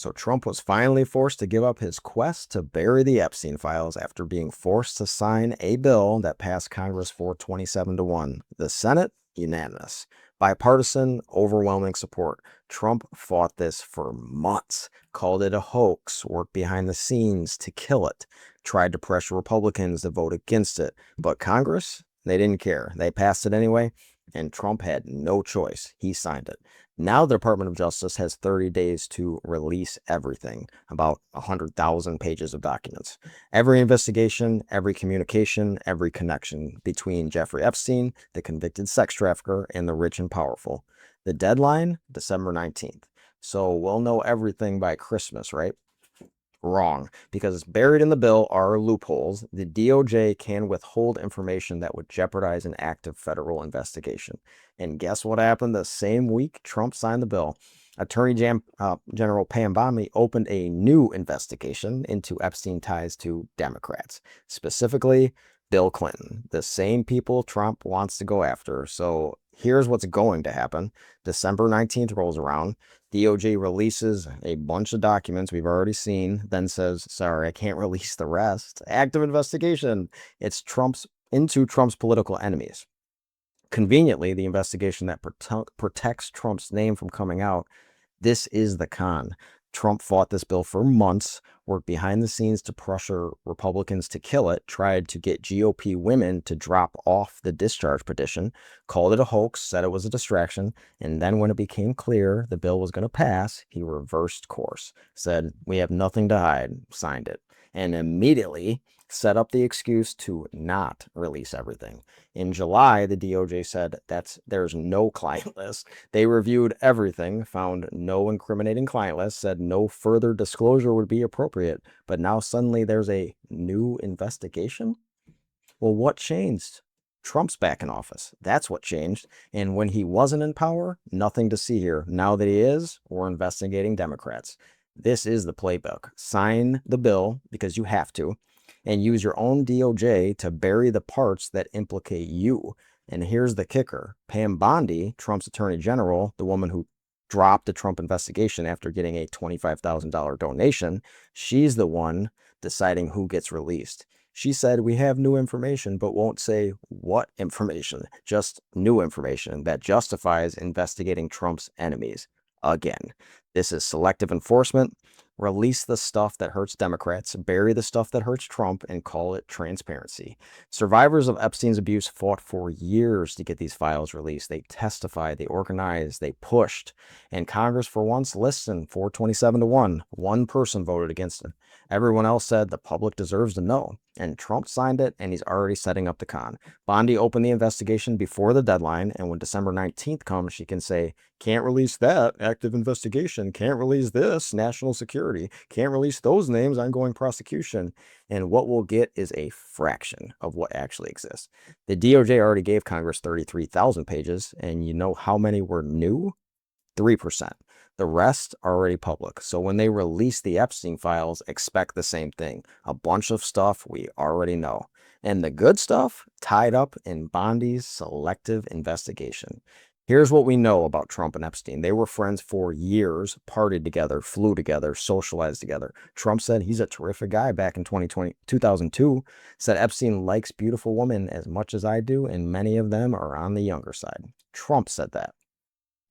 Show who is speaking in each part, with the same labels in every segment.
Speaker 1: So Trump was finally forced to give up his quest to bury the Epstein files after being forced to sign a bill that passed Congress 427-1. The Senate, unanimous. Bipartisan, overwhelming support. Trump fought this for months, called it a hoax, worked behind the scenes to kill it, tried to pressure Republicans to vote against it. But Congress, they didn't care. They passed it anyway, and Trump had no choice. He signed it. Now the Department of Justice has 30 days to release everything, about 100,000 pages of documents. Every investigation, every communication, every connection between Jeffrey Epstein, the convicted sex trafficker, and the rich and powerful. The deadline, December 19th. So we'll know everything by Christmas, right? Wrong, because buried in the bill are loopholes. The DOJ can withhold information that would jeopardize an active federal investigation. And guess what happened the same week Trump signed the bill? General Pam Bondi opened a new investigation into Epstein ties to Democrats, specifically Bill Clinton, the same people Trump wants to go after. So here's what's going to happen. December 19th rolls around. DOJ releases a bunch of documents we've already seen, then says, sorry, I can't release the rest. Active investigation. It's into Trump's political enemies. Conveniently, the investigation that protects Trump's name from coming out. This is the con. Trump fought this bill for months, worked behind the scenes to pressure Republicans to kill it, tried to get GOP women to drop off the discharge petition, called it a hoax, said it was a distraction, and then when it became clear the bill was going to pass, he reversed course, said, we have nothing to hide, signed it, and immediately set up the excuse to not release everything. In July, the DOJ said there's no client list. They reviewed everything, found no incriminating client list, said no further disclosure would be appropriate, but now suddenly there's a new investigation? Well, what changed? Trump's back in office. That's what changed. And when he wasn't in power, nothing to see here. Now that he is, we're investigating Democrats. This is the playbook. Sign the bill because you have to, and use your own DOJ to bury the parts that implicate you. And here's the kicker. Pam Bondi, Trump's attorney general, the woman who dropped the Trump investigation after getting a $25,000 donation, she's the one deciding who gets released. She said, we have new information, but won't say what information, just new information that justifies investigating Trump's enemies. Again, this is selective enforcement. Release the stuff that hurts Democrats, bury the stuff that hurts Trump, and call it transparency. Survivors of Epstein's abuse fought for years to get these files released. They testified, they organized, they pushed, and Congress for once listened. 427-1. One person voted against it. Everyone else said the public deserves to know, and Trump signed it, and he's already setting up the con. Bondi opened the investigation before the deadline, and when December 19th comes, she can say, can't release that, active investigation, can't release this, national security, can't release those names, ongoing prosecution, and what we'll get is a fraction of what actually exists. The DOJ already gave Congress 33,000 pages, and you know how many were new? 3%. The rest are already public. So when they release the Epstein files, expect the same thing. A bunch of stuff we already know. And the good stuff tied up in Bondi's selective investigation. Here's what we know about Trump and Epstein. They were friends for years, partied together, flew together, socialized together. Trump said he's a terrific guy back in 2002, said Epstein likes beautiful women as much as I do, and many of them are on the younger side. Trump said that.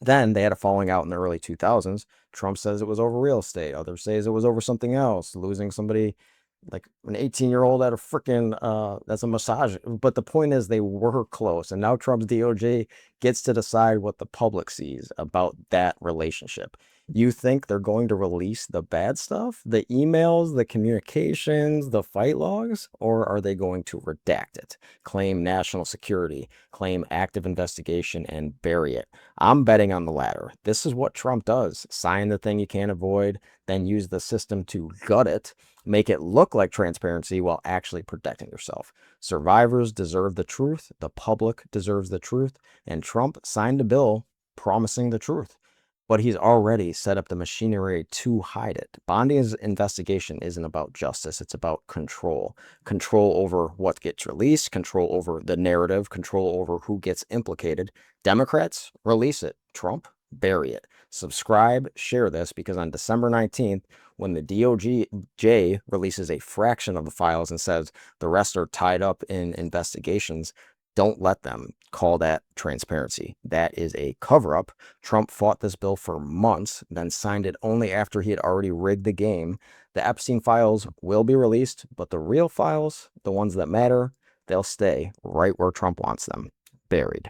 Speaker 1: Then they had a falling out in the early 2000s. Trump says it was over real estate. Others say it was over something else, losing somebody like an 18-year-old at a freaking, that's a massage. But the point is they were close. And now Trump's DOJ gets to decide what the public sees about that relationship. You think they're going to release the bad stuff, the emails, the communications, the fight logs, or are they going to redact it, claim national security, claim active investigation, and bury it? I'm betting on the latter. This is what Trump does. Sign the thing you can't avoid, then use the system to gut it, make it look like transparency while actually protecting yourself. Survivors deserve the truth. The public deserves the truth. And Trump signed a bill promising the truth. But he's already set up the machinery to hide it. Bondi's investigation isn't about justice. It's about control. Control over what gets released, control over the narrative, control over who gets implicated. Democrats, release it. Trump, Bury it. Subscribe, share this, because on December 19th, when the DOJ releases a fraction of the files and says the rest are tied up in investigations, don't let them call that transparency. That is a cover-up. Trump fought this bill for months, then signed it only after he had already rigged the game. The Epstein files will be released, but the real files, the ones that matter, they'll stay right where Trump wants them, buried.